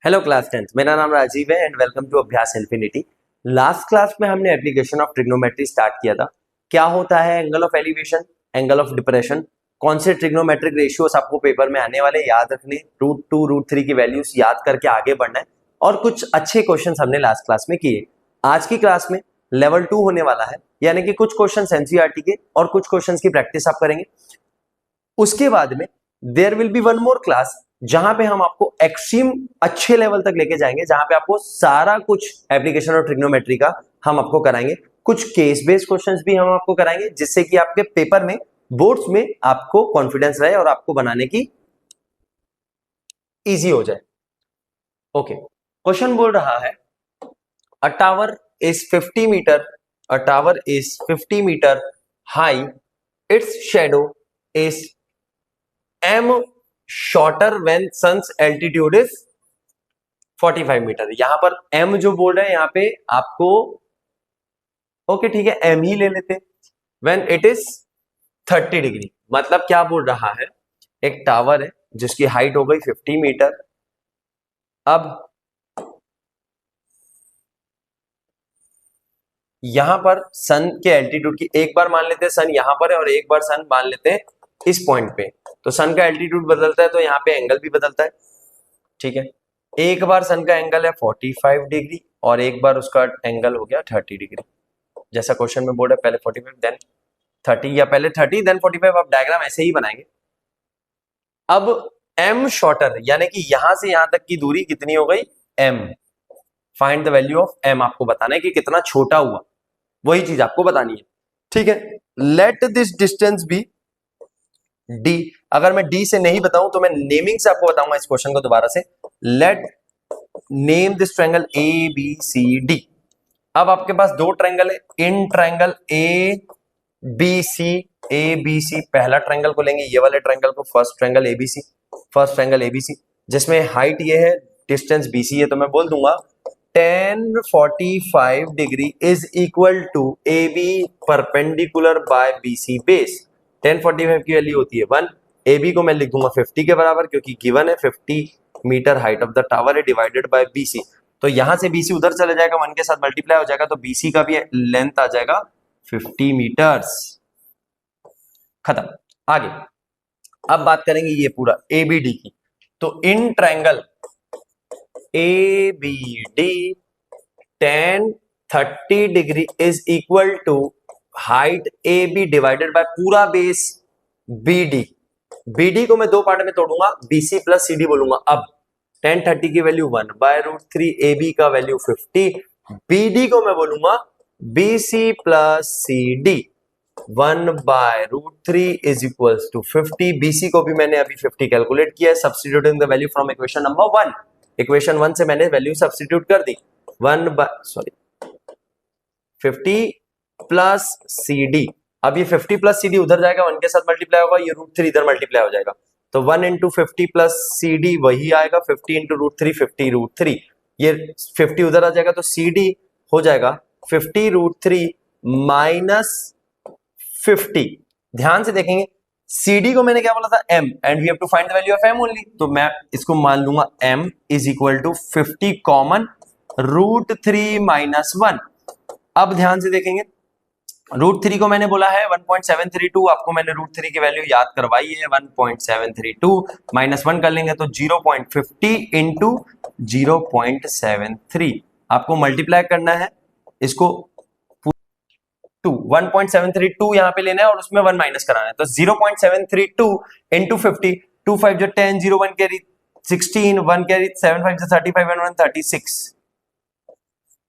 Hello class 10th, मेरा नाम राजीव है एंड वेलकम टू अभ्यास इन्फिनिटी। लास्ट क्लास में हमने एप्लीकेशन ऑफ ट्रिग्नोमेट्री स्टार्ट किया था। क्या होता है angle of elevation, angle of depression, कौन से ट्रिग्नोमेट्रिक रेशियोस आपको पेपर में आने वाले याद रखने, √2 √3 की वैल्यूज याद करके आगे बढ़ना है और कुछ अच्छे क्वेश्चंस हमने लास्ट क्लास में किए। आज की क्लास में लेवल 2 होने वाला है, यानी कि कुछ क्वेश्चन एनसीईआरटी के और कुछ क्वेश्चन की प्रैक्टिस आप करेंगे। उसके बाद में there will be one more class जहां पे हम आपको एक्सट्रीम अच्छे लेवल तक लेके जाएंगे, जहां पे आपको सारा कुछ एप्लीकेशन और ट्रिग्नोमेट्री का हम आपको कराएंगे। कुछ केस बेस्ड क्वेश्चंस भी हम आपको कराएंगे, जिससे कि आपके पेपर में, बोर्ड्स में आपको कॉन्फिडेंस रहे और आपको बनाने की इजी हो जाए। ओके, क्वेश्चन बोल रहा है a tower is 50 metre, a tower is 50 metre high, its shadow is m shorter when sun's altitude is 45 metre. यहां पर m जो बोल रहे हैं यहां पे आपको, ओके ठीक है, m ही ले लेते। व्हेन इट इज 30 डिग्री, मतलब क्या बोल रहा है, एक टावर है जिसकी हाइट हो गई 50 मीटर। अब यहां पर सन के एल्टीट्यूड की एक बार मान लेते हैं सन यहां पर है और एक बार सन मान लेते हैं इस पॉइंट पे, तो सन का एल्टीट्यूड बदलता है तो यहाँ पे एंगल भी बदलता है। ठीक है, एक बार सन का एंगल है 45 डिग्री और एक बार उसका एंगल हो गया 30 डिग्री। जैसा क्वेश्चन में बोल रहा है, पहले 45 देन 30 या पहले 30 देन 45। आप डायग्राम ऐसे ही बनाएंगे। अब m शॉर्टर, यानी कि यहां से यहां तक की दूरी कितनी हो गई, m। Find the value of m, आपको बताना है कि कितना छोटा हुआ, वही चीज आपको बतानी है। ठीक है, let this distance be d। अगर मैं d से नहीं बताऊं तो मैं नेमिंग से आपको बताऊंगा इस क्वेश्चन को दोबारा से। Let name this triangle A B C D. अब आपके पास दो ट्रायंगल है, इन ट्रायंगल ए बी सी, पहला ट्रायंगल को लेंगे, ये वाले ट्रायंगल को, first triangle ABC, first triangle ABC, जिसमें हाइट ये है, डिस्टेंस बीसी है, तो मैं बोल दूंगा tan 45 degree is equal to A B perpendicular by BC base. tan 45 की वैल्यू होती है 1, ए बी को मैं लिख दूंगा 50 के बराबर, क्योंकि गिवन है 50 metre height of the tower है, डिवाइडेड बाय बीसी। तो यहां से बीसी उधर चले जाएगा, 1 के साथ मल्टीप्लाई हो जाएगा, तो बीसी का भी लेंथ आ जाएगा 50 मीटर्स। खत्म। आगे अब बात करेंगे ये पूरा एबीडी की। तो in triangle ABD tan 30 degree is equal to height AB divided by पूरा बेस BD। BD को मैं दो पार्ट में तोड़ूंगा, BC प्लस CD बोलूंगा। अब tan 30 की वैल्यू 1 बाय √3, AB का वैल्यू 50, BD को मैं बोलूंगा BC plus CD 1 by √3 is equals to 50। BC को भी मैंने अभी 50 कैलकुलेट किया है, substituting the value from equation number 1। Equation 1 से मैंने वैल्यू सब्स्टिट्यूट कर दी, 50 प्लस CD। अब ये 50 प्लस CD उधर जाएगा, 1 के साथ मल्टीप्लाई होगा, ये √3 इधर मल्टीप्लाई हो जाएगा, तो 1 इंटू 50 प्लस CD वही आएगा, 50 इंटू √3, 50 √3, ये 50 उधर आ जाएगा, तो CD हो जाएगा 50 √3 माइनस 50। ध्यान से देखेंगे, CD को मैंने क्या बोला था, m, and we have to find the value of m only, तो मैं इसको मान लूंगा m is equal to 50 common √3 minus 1। अब ध्यान से देखेंगे, √3 को मैंने बोला है 1.732, आपको मैंने √3 की वैल्यू याद करवाई है 1.732, माइनस 1 कर लेंगे तो 0.50 इंटू 0.73। आपको मल्टीप्लाई करना है इसको 1.732 यहां पे लेना है और उसमें 1 माइनस कराना है, तो 0.732 इंटू 50, 2 5 जो 10, 0 1 कैरी 16, 1 कैरी 7 5 जो 35 and 1 36।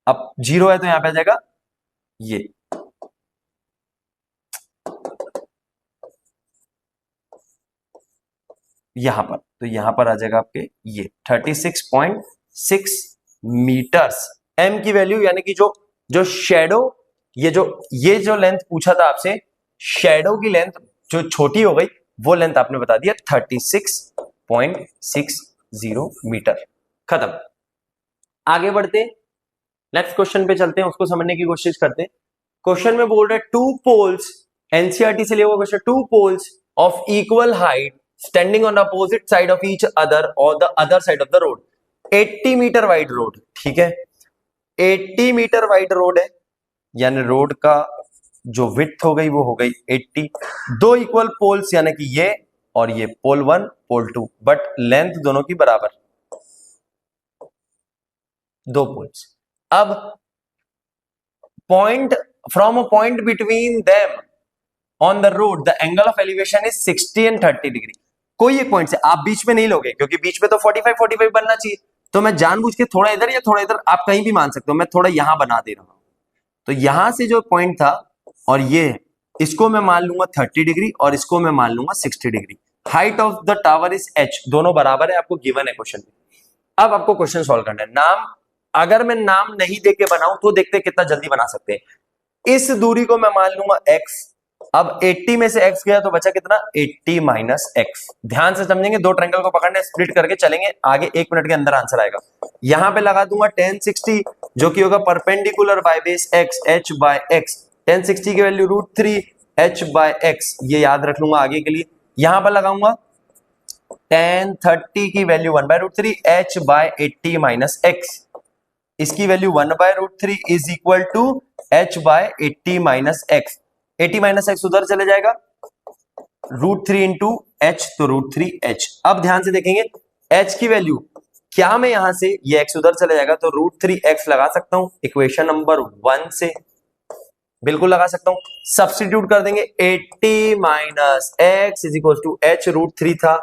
अब 0 है तो यहां पे आ जाएगा ये, यहां पर, तो यहां पर आ जाएगा आपके ये 36.6 मीटर्स। m की वैल्यू, यानी कि जो शेडो, ये जो लेंथ पूछा था आपसे, शेडो की लेंथ जो छोटी हो गई, वो लेंथ आपने बता दिया 36.60 मीटर। खत्म। आगे बढ़ते, नेक्स्ट क्वेश्चन पे चलते हैं, उसको समझने की कोशिश करते हैं। क्वेश्चन में बोल रहे हैं 2 पोल्स, एनसीईआरटी से लिया हुआ question, 2 poles of equal height standing on opposite side of each other और the other side of the road. 80 metre wide road, ठीक है, 80 मीटर वाइड रोड है, यानी रोड का जो विड्थ हो गई वो हो गई 80। दो इक्वल पोल्स यानी कि ये और ये पोल 1 पोल 2, बट लेंथ दोनों की बराबर, दो पोल्स। अब point from a point between them on the road the angle of elevation is 60 and 30 degree. कोई एक पॉइंट से, आप बीच में नहीं लोगे क्योंकि बीच में तो 45 बनना चाहिए, तो मैं जानबूझ के थोड़ा इधर या थोड़ा इधर, आप कहीं भी मान सकते हो, मैं थोड़ा यहां बना दे रहा हूं। तो यहां से जो पॉइंट था और ये, इसको मैं मान लूंगा 30 डिग्री और इसको मैं मान लूंगा 60 degree. Height of the tower is h, दोनों बराबर है, आपको गिवन है क्वेश्चन में। अब आपको क्वेश्चन सॉल्व करना है। नाम, अगर मैं नाम नहीं देके बनाऊं तो देखते कितना जल्दी बना सकते हैं। इस दूरी को मैं मान लूंगा x, अब 80 में से x गया तो बचा कितना, 80 माइनस x। ध्यान से समझेंगे, दो ट्रायंगल को पकड़ने स्प्लिट करके चलेंगे आगे, 1 मिनट के अंदर आंसर आएगा। यहां पे लगा दूंगा tan 60 जो कि होगा perpendicular by base x, h by x। tan 60 की वैल्यू √3 h बाय x, ये याद रख लूंगा आगे के लिए। यहां पर लगाऊंगा tan 30 की value 1/√3 h by 80 minus x, इसकी value 1/√3 is equal to h by 80 minus x। 80 minus x उधर चले जाएगा, √3 इंटू h, तो √3h। अब ध्यान से देखेंगे h की वैल्यू, क्या मैं यहां से, ये x उधर चले जाएगा तो √3x लगा सकता हूं इक्वेशन नंबर 1 से, बिल्कुल लगा सकता हूं। सब्स्टिट्यूट कर देंगे, 80 minus x is equal to h √3 था,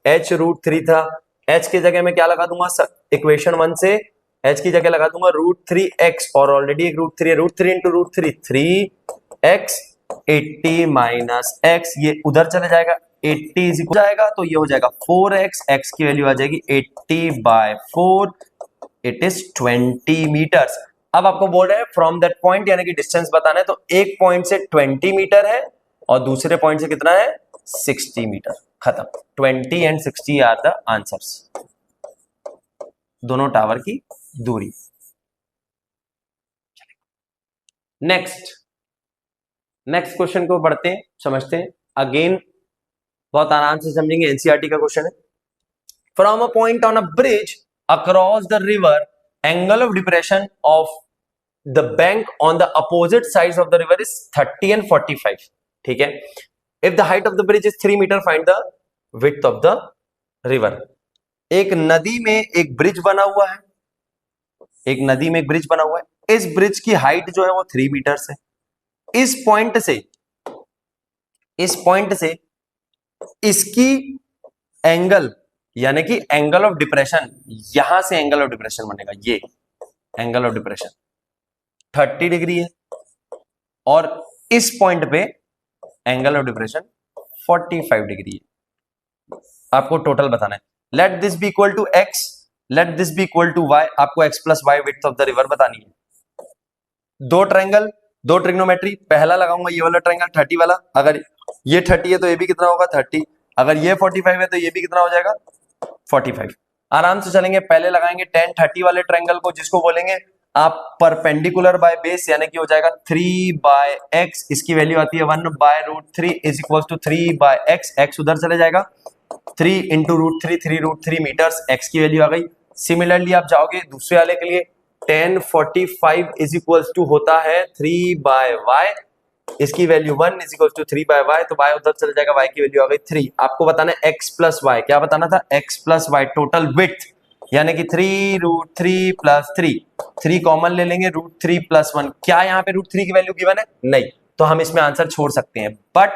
h √3 था, h की जगह मैं क्या लगा दूंगा इक्वेशन 1 से, h की जगह लगा दूंगा √3x, और ऑलरेडी एक √3 है, √3 इंटू √3 3x, 80 माइनस x, ये उधर चले जाएगा, 80 इज इक्वल जाएगा तो ये हो जाएगा 4x, x की वैल्यू आ जाएगी 80 बाय 4, इट इज 20 मीटर्स। अब आपको बोल रहे हैं फ्रॉम दैट पॉइंट, यानी कि डिस्टेंस बताना है, तो एक पॉइंट से 20 मीटर है और दूसरे पॉइंट से कितना है, 60 मीटर। खत्म, 20 एंड 60 आर द आंसर्स, दोनों टावर की दूरी। नेक्स्ट क्वेश्चन को पढ़ते हैं, समझते हैं। अगेन बहुत आराम से समझेंगे, एनसीईआरटी का क्वेश्चन है। From a point on a bridge across the river, angle of depression of the bank on the opposite sides of the river is 30 and 45, ठीक है। If the height of the bridge is 3 metre, find the width of the river. एक नदी में एक bridge बना हुआ है, एक नदी में एक ब्रिज बना हुआ है, इस ब्रिज की हाइट जो है वो 3 मीटर है। इस पॉइंट से इसकी एंगल, यानी कि एंगल ऑफ डिप्रेशन, यहां से एंगल ऑफ डिप्रेशन बनेगा, ये एंगल ऑफ डिप्रेशन 30 डिग्री है, और इस पॉइंट पे एंगल ऑफ डिप्रेशन 45 डिग्री है। आपको टोटल बताना है। Let this be equal to x, let this be equal to y, आपको x plus Y width of the river बतानी है। दो ट्रायंगल, दो ट्रिग्नोमेट्री, पहला लगाऊंगा ये वाला ट्रायंगल 30 वाला, अगर ये 30 है तो ये भी कितना होगा 30, अगर ये 45 है तो ये भी कितना हो जाएगा 45। आराम से चलेंगे, पहले लगाएंगे tan 30 वाले ट्रायंगल को, जिसको बोलेंगे आप परपेंडिकुलर बाय बेस, यानी कि हो जाएगा 3 बाय x, इसकी वैल्यू आती है 1/√3 is equal to 3 by x, x उधर चले जाएगा, 3 इंटू √3, 3√3 मीटर्स, x की वैल्यू आ गई। सिमिलरली आप जाओगे दूसरे वाले के लिए, tan 45 इज इक्वल टू होता है 3 बाय y, इसकी value 1 is equal to 3 by y, तो y उधर चल जाएगा, y की वैल्यू आ गई 3। आपको बताना है x प्लस y, क्या बताना था, x plus y total width, यानी कि 3√3 प्लस 3 कॉमन ले लेंगे, √3 प्लस 1। क्या यहाँ पे √3 की वैल्यू गिवन है, नहीं, तो हम इसमें आंसर छोड़ सकते हैं, but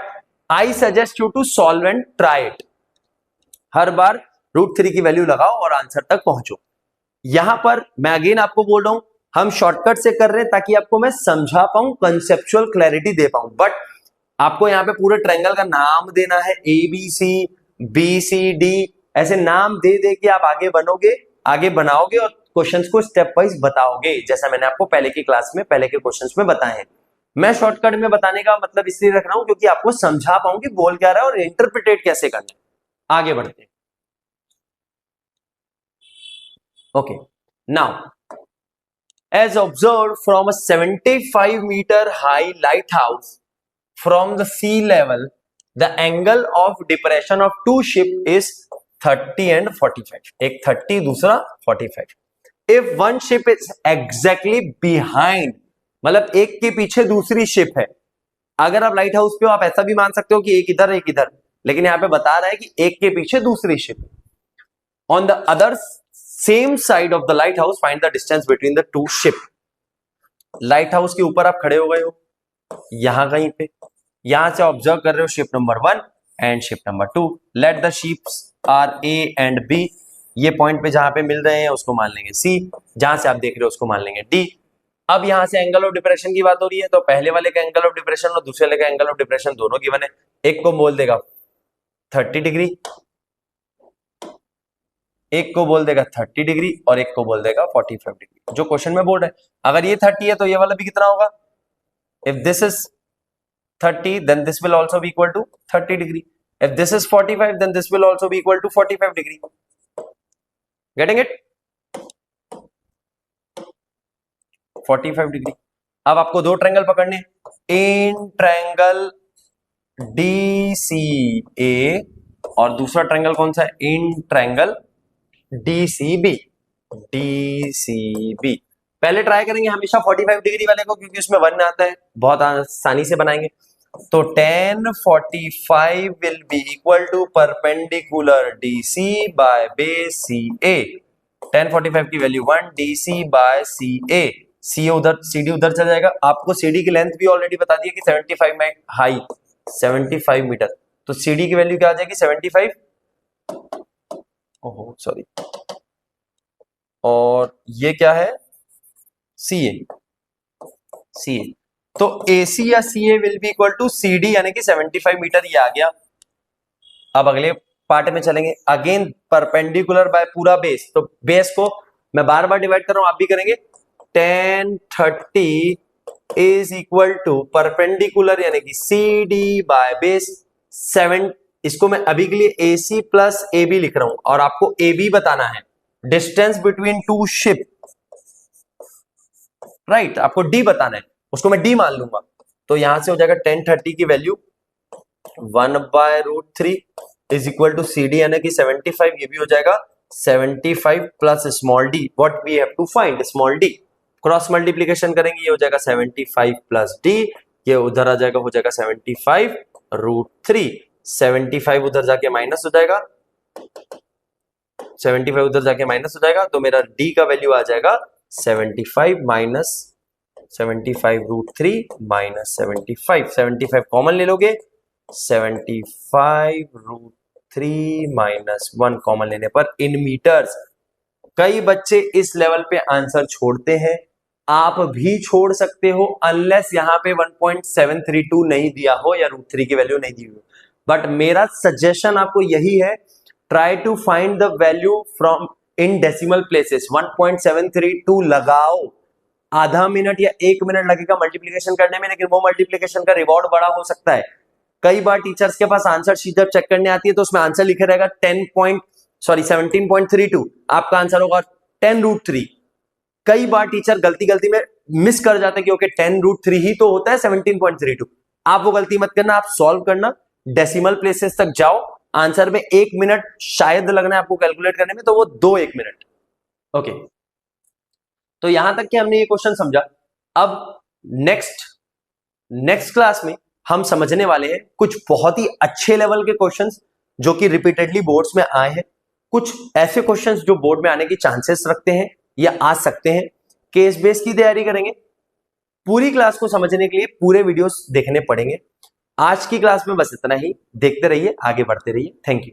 I suggest you to solve and try it. हर बार √3 की वैल्यू लगाओ और आंसर तक पहुंचो। यहां पर मैं अगेन आपको बोल रहा हूं, हम शॉर्टकट से कर रहे हैं ताकि आपको मैं समझा पाऊं, कंसेप्चुअल क्लैरिटी दे पाऊं, बट आपको यहां पे पूरे ट्रायंगल का नाम देना है, ABC, BCD, ऐसे नाम दे दे के आप आगे बनोगे, आगे बनाओगे और क्वेश्चंस को स्टेप वाइज बताओगे, जैसा मैंने आपको पहले की क्लास में, पहले के क्वेश्चंस में बताए हैं। मैं शॉर्टकट में बताने का मतलब इसलिए रख रहा हूं क्योंकि आपको समझा पाऊं कि बोल क्या रहा है और इंटरप्रिटेट कैसे करना है। आगे बढ़ते हैं। Okay, now as observed from a 75-meter high lighthouse from the sea level, the angle of depression of two ships is 30 and 45, एक 30 दूसरा 45। If one ship is exactly behind, मतलब एक के पीछे दूसरी शिप है। अगर आप लाइट हाउस पे हो आप ऐसा भी मान सकते हो कि एक इधर एक इधर, लेकिन यहां पे बता रहा है कि एक के पीछे दूसरी ship. On the other same side of the light house find the distance between the two ship. Light house के ऊपर आप खड़े हो गए हो यहां कहीं पे, यहां से ऑब्जर्व कर रहे हो ship number 1 and ship number 2। Let the ships are A and B, ये पॉइंट पे जहां पे मिल रहे हैं उसको मान लेंगे सी, जहां से आप देख रहे हो उसको मान लेंगे डी। अब यहां से एंगल ऑफ डिप्रेशन की बात हो रही है, तो पहले वाले का एंगल ऑफ डिप्रेशन और दूसरे वाले का एंगल ऑफ डिप्रेशन दोनों गिवन है। एक को बोल देगा 30 डिग्री, एक को बोल देगा 30 डिग्री और एक को बोल देगा 45 डिग्री, जो क्वेश्चन में बोल रहा है। अगर ये 30 है तो ये वाला भी कितना होगा? If this is 30 then this will also be equal to 30 degree. If this is 45 then this will also be equal to 45 degree. Getting it? 45 degree. अब आपको दो ट्रायंगल पकड़ने, इन ट्रायंगल DCA और दूसरा ट्रायंगल कौन सा है? In triangle DCB। DCB पहले ट्राई करेंगे हमेशा 45 डिग्री वाले को, क्योंकि उसमें 1 आता है, बहुत आसानी से बनाएंगे। तो tan 45 will be equal to perpendicular DC by base CA। tan 45 की value 1 DC by CA, CA उधर CD उधर चला जाएगा। आपको CD की लेंथ भी ऑलरेडी बता दी है कि 75 में हाइट 75 मीटर, तो CD की वैल्यू क्या आ जाएगी? 75, ओहो सॉरी, और ये क्या है? CA। तो AC या CA will be equal to CD यानी कि 75 मीटर, ये आ गया। अब अगले पार्ट में चलेंगे, अगेन परपेंडिकुलर बाय पूरा बेस, तो बेस को मैं बार बार डिवाइड कर रहा हूं, आप भी करेंगे। tan 30 is equal to perpendicular यानी कि CD बाय बेस 7। इसको मैं अभी के लिए AC प्लस AB लिख रहा हूं और आपको AB बताना है, distance between two ship, right. आपको D बताना है, उसको मैं D मान लूंगा। तो यहां से हो जाएगा tan 30 की value 1/√3 is equal to CD यानी कि 75, ये भी हो जाएगा 75 plus small d, what we have to find small d। Cross multiplication करेंगे, ये हो जाएगा 75 प्लस d, ये उधर आ जाएगा, हो जाएगा 75√3। 75 उधर जाके माइनस हो जाएगा, 75 उधर जाके माइनस हो जाएगा, तो मेरा d का वैल्यू आ जाएगा 75 माइनस 75√3 माइनस 75। 75 कॉमन ले लोगे, 75√3 माइनस 1 कॉमन लेने पर इन मीटर्स। कई बच्चे इस लेवल पे आंसर छोड़ते हैं, आप भी छोड़ सकते हो, अनलेस यहां पे 1.732 नहीं दिया हो या √3 की वैल्यू नहीं दी हो। बट मेरा सजेशन आपको यही है, try to find the value from in decimal places. 1.732 लगाओ, आधा मिनट या 1 मिनट लगेगा मल्टीप्लीकेशन करने में, लेकिन वो मल्टीप्लीकेशन का रिवॉर्ड बड़ा हो सकता है। कई बार टीचर्स के पास आंसर शीट जब चेक करने आती है तो उसमें आंसर लिखे रहेगा 17.32, आपका आंसर होगा 10√3। कई बार टीचर गलती में मिस कर जाते हैं कि ओके 10√3 ही तो होता है 17.32। आप वो गलती मत करना, आप सॉल्व करना, डेसिमल प्लेसेस तक जाओ, आंसर में 1 मिनट शायद लगना है आपको कैलकुलेट करने में, तो वो 2-1 मिनट। ओके, तो यहां तक कि हमने ये क्वेश्चन समझा। अब नेक्स्ट क्लास में हम समझने वाले हैं कुछ बहुत ही अच्छे लेवल के क्वेश्चंस जो कि रिपीटेडली बोर्ड्स में आए हैं, कुछ ऐसे क्वेश्चंस जो बोर्ड में आने की चांसेस रखते हैं या आ सकते हैं। केस बेस की तैयारी करेंगे। पूरी क्लास को समझने के लिए पूरे वीडियोस देखने पड़ेंगे। आज की क्लास में बस इतना ही, देखते रहिए, आगे बढ़ते रहिए। Thank you.